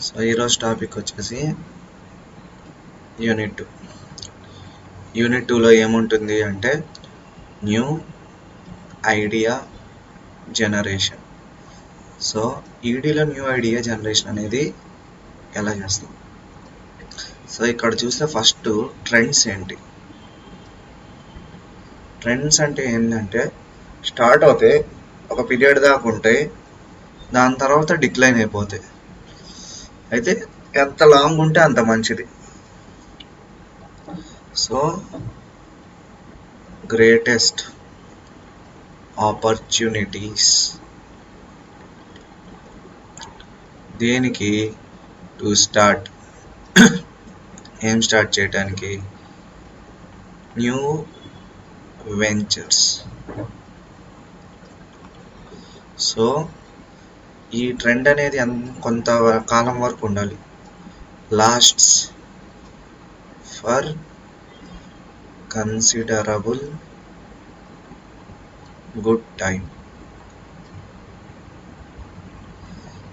So ఈరోజు topic వచ్చేసి unit 2. Unit 2లో ఏముంటుంది అంటే న్యూ ఐడియా జనరేషన్. సో ఈడీలో న్యూ ఐడియా జనరేషన్ అనేది ఎలా చేస్తాం? సో ఇక్కడ చూస్తే ఫస్ట్ ట్రెండ్స్ ఏంటి? ట్రెండ్స్ అంటే ఏంటంటే స్టార్ట్ అవుతాయి, ఒక పీరియడ్ దాకా ఉంటాయి, దాని తర్వాత డిక్లైన్ అయిపోతాయి. అయితే ఎంత లాంగ్ ఉంటే అంత మంచిది. సో గ్రేటెస్ట్ ఆపర్చునిటీస్ దేనికి? టు స్టార్ట్ ఏం స్టార్ట్ చేయడానికి? New ventures. సో ఈ ట్రెండ్ అనేది కొంత కాలం వరకు ఉండాలి. Lasts for considerable good time.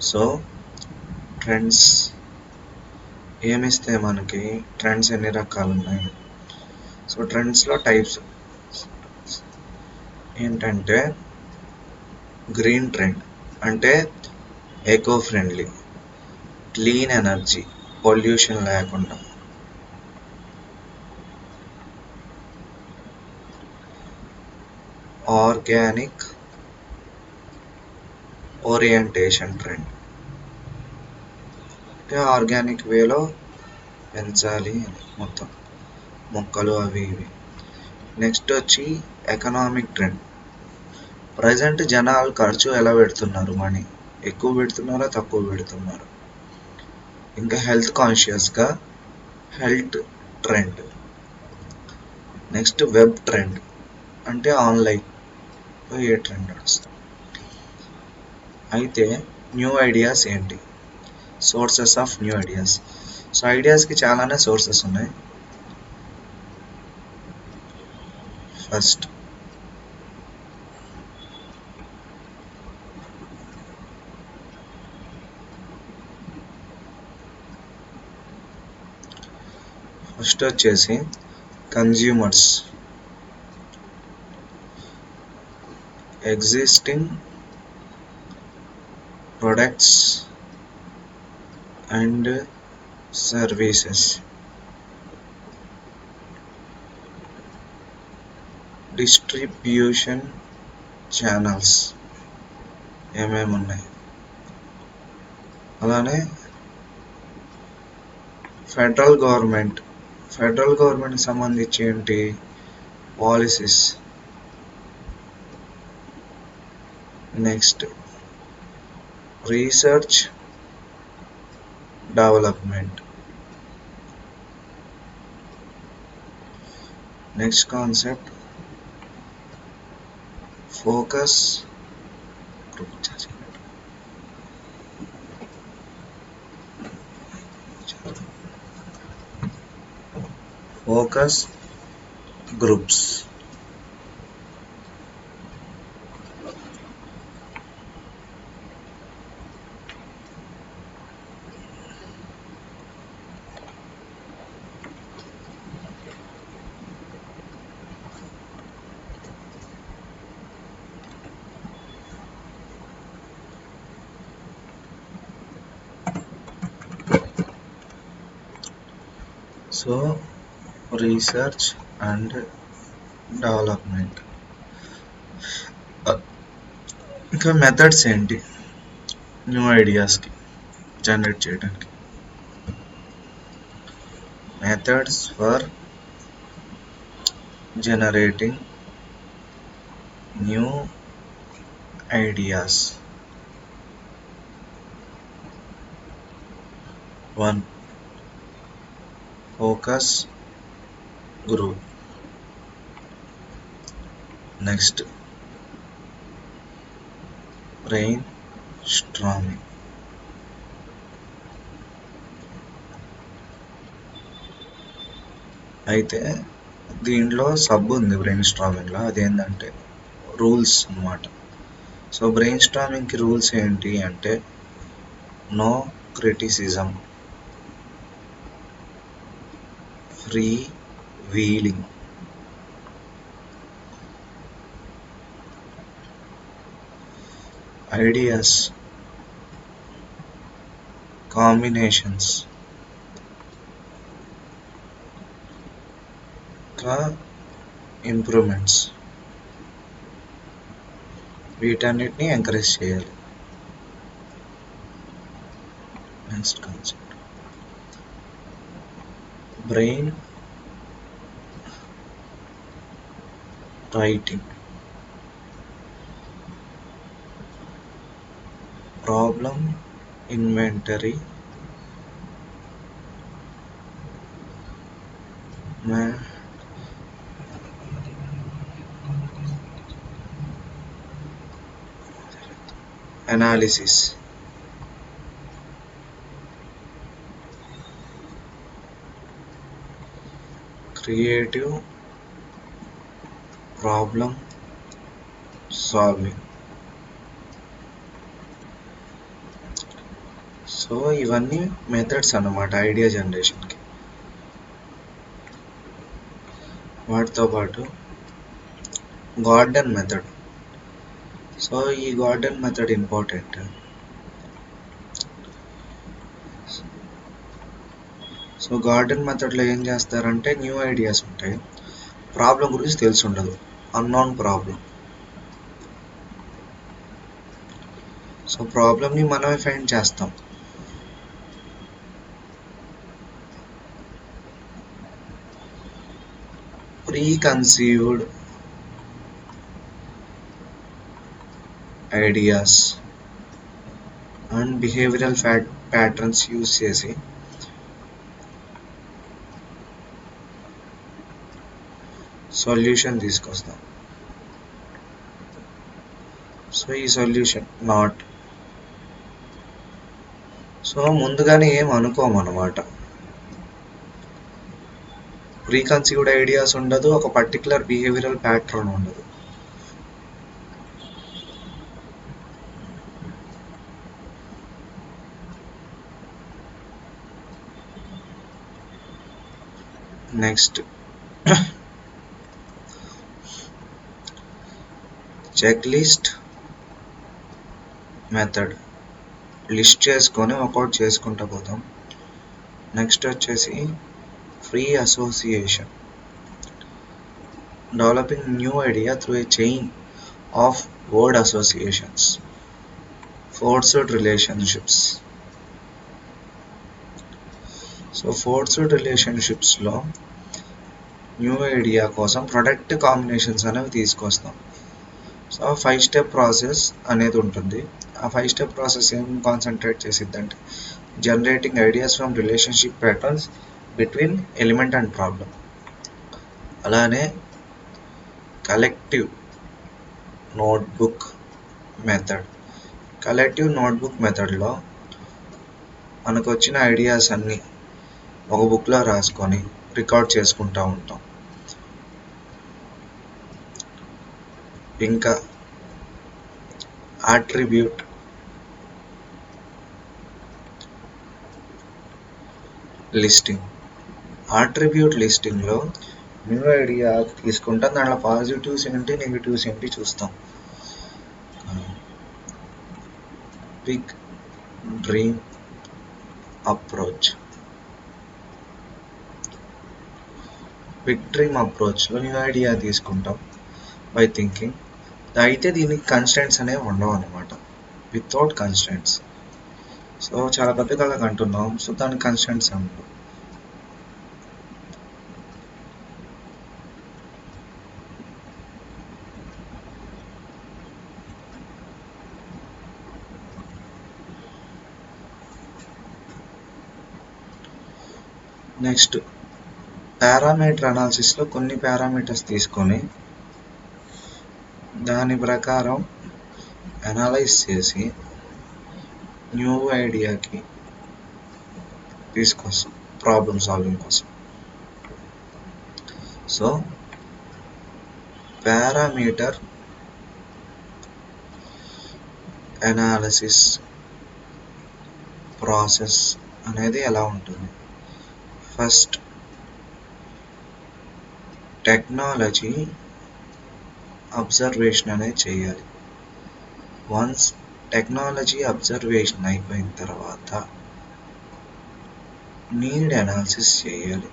So trends ఏమిస్తే మనకి? ట్రెండ్స్ ఎన్ని రకాలు ఉన్నాయి? సో ట్రెండ్స్లో టైప్స్ ఏంటంటే గ్రీన్ ట్రెండ్ అంటే eco friendly, clean energy, pollution లేకుండా. ఆర్గానిక్ ఓరియంటేషన్ ట్రెండ్ అంటే ఆర్గానిక్ వేలో పెంచాలి మొత్తం మొక్కలు అవి ఇవి. నెక్స్ట్ వచ్చి ఎకనామిక్ ట్రెండ్. ప్రజెంట్ జనాలు ఖర్చు ఎలా పెడుతున్నారు? మనీ ఎక్కువ పెడుతున్నారా తక్కువ పెడుతున్నారు? ఇంకా హెల్త్ కాన్షియస్గా health trend. Next web trend అంటే ఆన్లైన్ ఏ ట్రెండ్ నడుస్తుంది. అయితే న్యూ ఐడియాస్ ఏంటి? Sources of new ideas. So ఐడియాస్కి చాలానే సోర్సెస్ ఉన్నాయి. ఫస్ట్ వచ్చేసి consumers. Existing products and services. Distribution channels ఏమేమి ఉన్నాయి? అలానే ఫెడరల్ గవర్నమెంట్కి సంబంధించి ఏంటి? Policies. Next research development. Next concept focus groups. So research and development. ఇంకా మెథడ్స్ ఏంటి న్యూ ఐడియాస్కి జనరేట్ చేయడానికి? Methods for generating new ideas. 1. Focus group. Next brain storming. అయితే దీంట్లో సబ్ ఉంది బ్రెయిన్ స్ట్రామింగ్లో, అదేంటంటే రూల్స్ అన్నమాట. సో బ్రెయిన్ స్ట్రామింగ్కి రూల్స్ ఏంటి అంటే no criticism, freewheeling, ideas, combinations, improvements, వీటన్నిటిని ఎంకరేజ్ చేయాలి. Next concept brain writing, problem inventory, analysis, creative problem solving. So ఇవన్నీ మెథడ్స్ అన్నమాట ఐడియా జనరేషన్కి. వాటితో పాటు గార్డెన్ మెథడ్. సో ఈ garden method important. So garden మెథడ్లో ఏం చేస్తారంటే న్యూ ఐడియాస్ ఉంటాయి, ప్రాబ్లం గురించి తెలిసి ఉండదు, అన్నోన్ ప్రాబ్లం. సో ప్రాబ్లమ్ని మనమే ఫైండ్ చేస్తాం. Preconceived ideas and behavioural patterns use చేసి సొల్యూషన్ తీసుకొస్తాం. సో ఈ సొల్యూషన్ నాట్, సో ముందుగానే ఏం అనుకోమన్నమాట. ప్రీకన్సీవ్డ్ ఐడియాస్ ఉండదు, ఒక పర్టికులర్ బిహేవియరల్ ప్యాటర్న్ ఉండదు. Next check list method, list చేసుకొని వర్కౌట్ చేసుకుంటూ పోతాం. నెక్స్ట్ వచ్చేసి free association, developing new idea through a chain of word associations. Forced relationships. So forced రిలేషన్షిప్స్లో న్యూ ఐడియా కోసం ప్రొడక్ట్ కాంబినేషన్స్ అనేవి తీసుకొస్తాం. సో 5 స్టెప్ ప్రాసెస్ అనేది ఉంటుంది. ఆ 5 స్టెప్ ప్రాసెస్ ఏం కాన్సన్ట్రేట్ చేసిద్దంటే generating ideas from relationship patterns between element and problem. అలానే collective notebook method. Collective notebook మెథడ్లో మనకు వచ్చిన ఐడియాస్ అన్నీ ఒక బుక్లో రాసుకొని రికార్డ్ చేసుకుంటూ ఉంటాం. ఇంకా అట్రిబ్యూట్ లిస్టింగ్. అట్రిబ్యూట్ లిస్టింగ్లో న్యూ ఐడియా తీసుకుంటాం, దాంట్లో పాజిటివ్స్ ఏంటి నెగిటివ్స్ ఏంటి చూస్తాం. Big dream approach. Big dream అప్రోచ్లో న్యూ ఐడియా తీసుకుంటాం బై థింకింగ్. అయితే దీనికి కన్స్టెంట్స్ అనేవి ఉండవు అనమాట, వితౌట్ కన్స్టెంట్స్. సో చాలా పెద్ద కళకు అంటున్నాం, సో దానికి కన్స్టెంట్స్ ఉండవు. నెక్స్ట్ పారామీటర్ అనాలిసిస్లో కొన్ని పారామీటర్స్ తీసుకొని దాని ప్రకారం అనలైజ్ చేసి న్యూ ఐడియాకి తీసుకొస్తాం ప్రాబ్లమ్ సాల్వింగ్ కోసం. సో పారామీటర్ అనాలిసిస్ ప్రాసెస్ అనేది ఎలా ఉంటుంది. ఫస్ట్ టెక్నాలజీ అబ్జర్వేషన్ అనేది చేయాలి. వన్స్ టెక్నాలజీ అబ్జర్వేషన్ అయిపోయిన తర్వాత నీడ్ అనాలిసిస్ చేయాలి.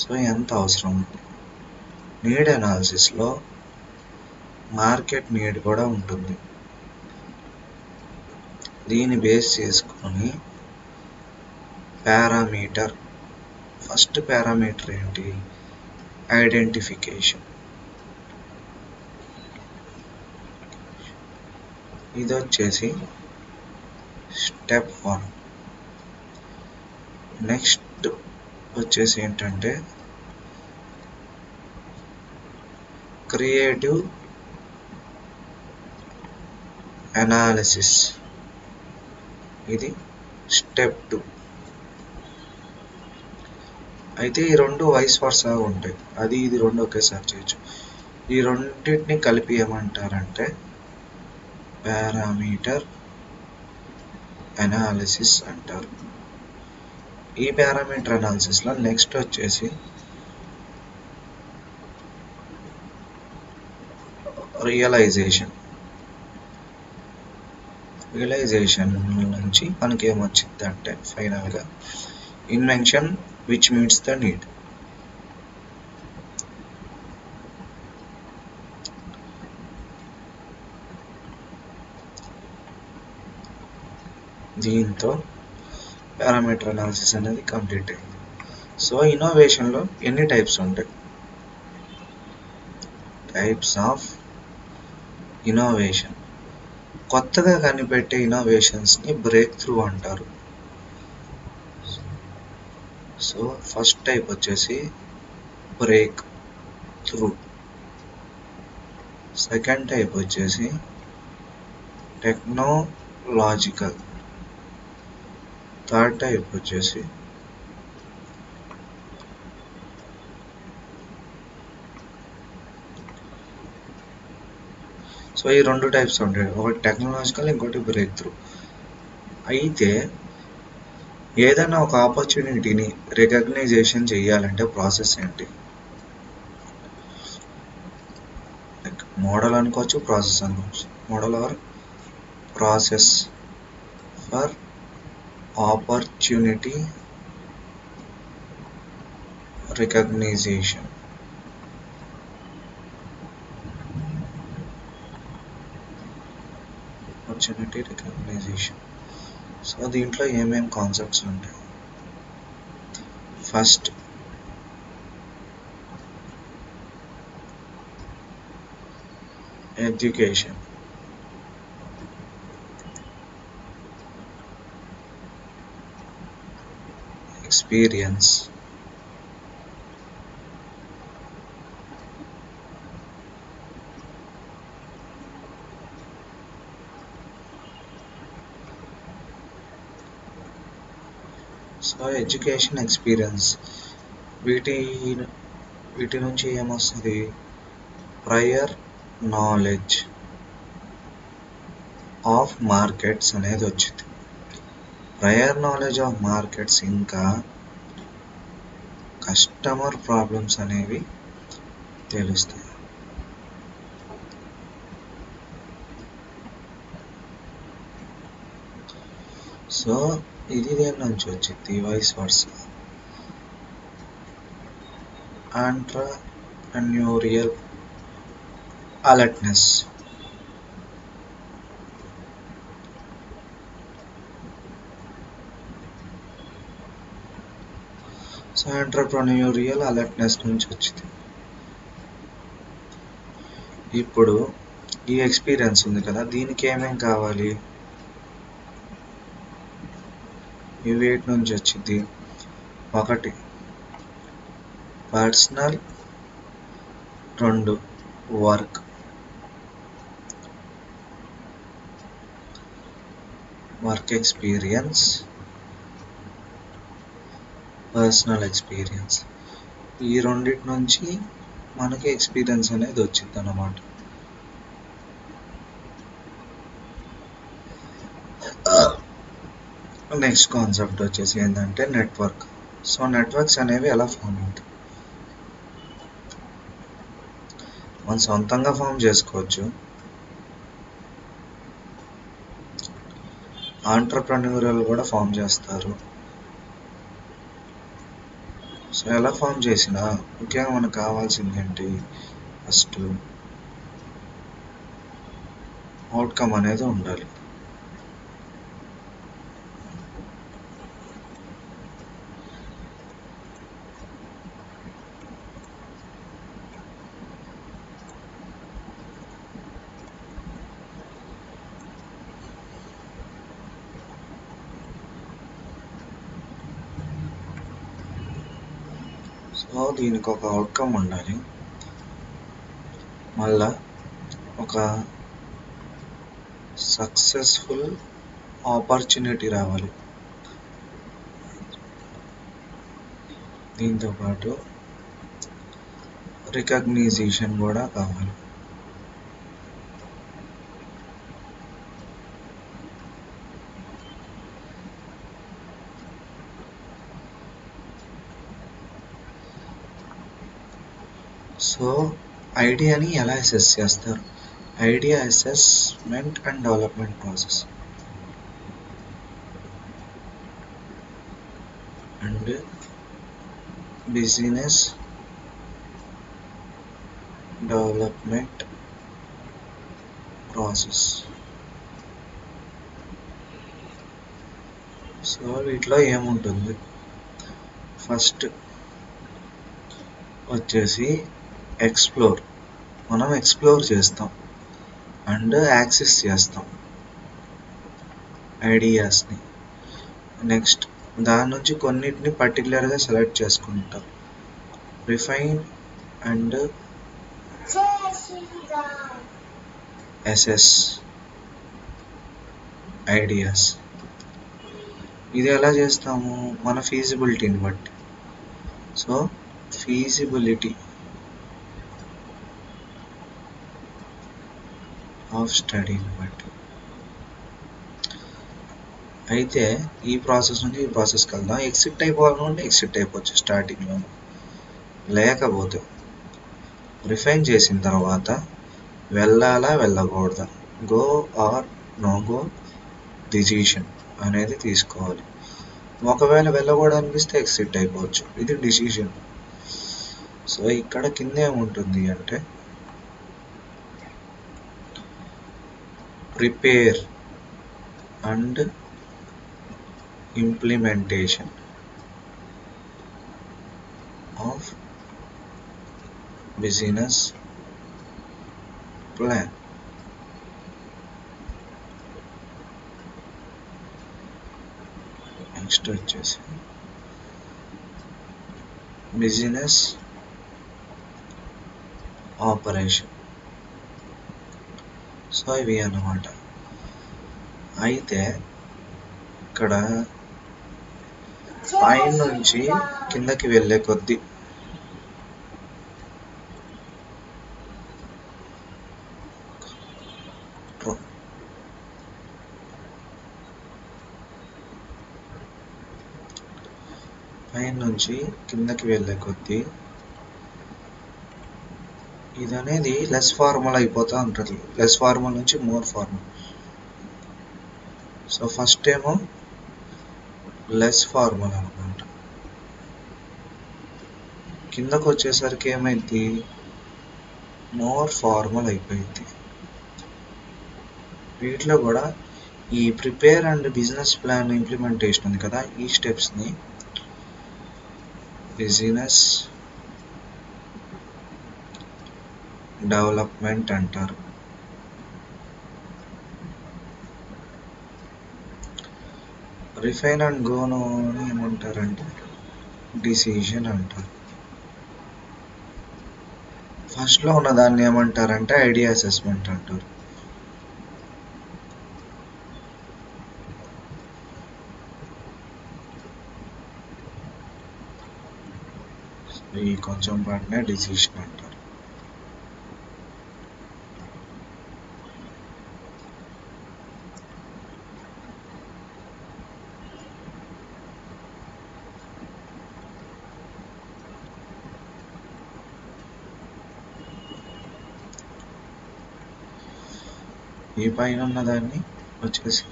సో ఎంత అవసరం ఉంది. నీడ్ అనాలిసిస్లో మార్కెట్ నీడ్ కూడా ఉంటుంది. దీన్ని బేస్ చేసుకొని పారామీటర్, ఫస్ట్ పారామీటర్ ఏంటి, ఐడెంటిఫికేషన్. ఇది వచ్చేసి స్టెప్ 1. నెక్స్ట్ వచ్చేసి ఏంటంటే క్రియేటివ్ అనాలిసిస్. ఇది స్టెప్ 2. అయితే ఈ రెండు వైస్ వర్సా ఉంటాయి. అది ఇది రెండు ఒకేసారి చేయొచ్చు. ఈ రెండింటిని కలిపి ఏమంటారంటే పారామీటర్ అనాలిసిస్ అంటారు. ఈ పారామీటర్ అనాలిసిస్లో నెక్స్ట్ వచ్చేసి రియలైజేషన్ నుంచి మనకి ఏమొచ్చింది అంటే ఫైనల్గా invention which meets the need. దీంతో పారామీటర్ అనాలిసిస్ అనేది కంప్లీట్ అయింది. సో ఇన్నోవేషన్లో ఎన్ని టైప్స్ ఉంటాయి? Types of innovation. కొత్తగా కనిపెట్టే ఇన్నోవేషన్స్ని బ్రేక్ త్రూ అంటారు. సో ఫస్ట్ టైప్ వచ్చేసి బ్రేక్ త్రూ. సెకండ్ టైప్ వచ్చేసి టెక్నాలజికల్. థర్డ్ టైప్ వచ్చేసి సో ఈ రెండు టైప్స్ ఉంటాయి, ఒకటి టెక్నాలజికల్, ఇంకోటి బ్రేక్ త్రూ. అయితే ఏదైనా ఒక ఆపర్చునిటీని రికగ్నైజేషన్ చేయాలంటే ప్రాసెస్ ఏంటి? మోడల్ అనుకోవచ్చు, ప్రాసెస్ అనుకోవచ్చు. Model or process for opportunity recognization. Opportunity recognization. So దీంట్లో ఏమేమి కాన్సెప్ట్స్ ఉంటాయి? First education. Experience. So education, experience, వీటి నుంచి ఏమొస్తుంది? ప్రయర్ నాలెడ్జ్ ఆఫ్ మార్కెట్స్ అనేది వచ్చింది. ప్రయర్ నాలెడ్జ్ ఆఫ్ మార్కెట్స్ ఇంకా కస్టమర్ ప్రాబ్లమ్స్ అనేవి తెలుస్తాయి. సో ఇది దేని నుంచి వచ్చింది? Vice versa. Entrepreneurial alertness. So entrepreneurial alertness నుంచి వచ్చింది. ఇప్పుడు ఈ ఎక్స్పీరియన్స్ ఉంది కదా, దీనికి ఏమేం కావాలి? ఇవి వేటి నుంచి వచ్చింది? ఒకటి పర్సనల్, రెండు work. Work experience, personal experience. ఈ రెండిటి నుంచి మనకి ఎక్స్పీరియన్స్ అనేది వచ్చింది అన్నమాట. నెక్స్ట్ కాన్సెప్ట్ వచ్చేసి ఏంటంటే నెట్వర్క్. సో నెట్వర్క్స్ అనేవి ఎలా ఫామ్ అవుతాయి? మనం సొంతంగా ఫామ్ చేసుకోవచ్చు, ఆంటర్ప్రెన్యూరల్ కూడా ఫామ్ చేస్తారు. సో ఎలా ఫామ్ చేసినా ముఖ్యంగా మనకు కావాల్సింది ఏంటి? ఫస్ట్ అవుట్కమ్ అనేది ఉండాలి. సో దీనికి ఒక అవుట్కమ్ ఉండాలి, మళ్ళా ఒక సక్సెస్ఫుల్ ఆపర్చునిటీ రావాలి. దీంతోపాటు రికగ్నైజేషన్ కూడా కావాలి. సో ఐడియాని ఎలా అసెస్ చేస్తారు? Idea assessment and development process and business development process. So వీటిలో ఏముంటుంది? ఫస్ట్ వచ్చేసి ఎక్స్ప్లోర్. మనం ఎక్స్ప్లోర్ చేస్తాం అండ్ యాక్సెస్ చేస్తాం ఐడియాస్ని. నెక్స్ట్ దాని నుంచి కొన్నిటిని పర్టికులర్గా సెలెక్ట్ చేసుకుంటాం. Refine and assess ideas. ఇది ఎలా చేస్తాము? మన ఫీజిబిలిటీని బట్టి. సో ఫీజిబిలిటీ ఆఫ్ స్టడీని బట్టి. అయితే ఈ ప్రాసెస్ నుంచి ఈ ప్రాసెస్కి వెళ్దాం. ఎక్సిట్ అయిపోవాలనుకుంటే ఎక్సిట్ అయిపోవచ్చు స్టార్టింగ్లో. లేకపోతే రిఫైన్ చేసిన తర్వాత వెళ్ళాలా వెళ్ళకూడదా, go or no go decision అనేది తీసుకోవాలి. ఒకవేళ వెళ్ళకూడదు అనిపిస్తే ఎక్సిట్ అయిపోవచ్చు. ఇది డిసిషన్. సో ఇక్కడ కింద ఏముంటుంది అంటే prepare and implementation of business plan. Next వచ్చేసి బిజినెస్ ఆపరేషన్. సో ఇవి అన్నమాట. అయితే ఇక్కడ పైన నుంచి కిందకి వెళ్ళే కొద్దీ కిందకి వెళ్ళే కొద్దీ ఇది అనేది లెస్ ఫార్మల్ అయిపోతూ ఉంటుంది. లెస్ ఫార్మల్ నుంచి మోర్ ఫార్మల్. సో ఫస్ట్ ఏమో లెస్ ఫార్మల్ అనమాట. కిందకు వచ్చేసరికి ఏమైంది? మోర్ ఫార్మల్ అయిపోయింది. వీటిలో కూడా ఈ prepare and business plan implementation ఉంది కదా, ఈ స్టెప్స్ని బిజినెస్ డెవలప్మెంట్ అంటారు. రిఫైన్ అండ్ గోను ఏమంటారంటే డిసిషన్ అంటారు. ఫస్ట్లో ఉన్న దాన్ని ఏమంటారంటే ఐడియా అసెస్మెంట్ అంటారు. ఈ కొంచెం పాటనే డిసిషన్ అంటారు. ఈ పైన ఉన్న దాన్ని వచ్చేసి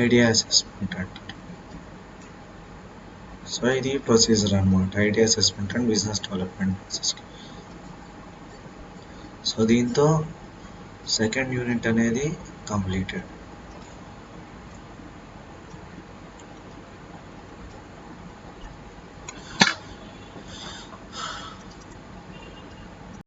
ఐడియా అసెస్మెంట్ అంటారు. సో ఇది ప్రొసీజర్ అనమాట, idea assessment and business development process. So దీంతో సెకండ్ యూనిట్ అనేది కంప్లీటెడ్.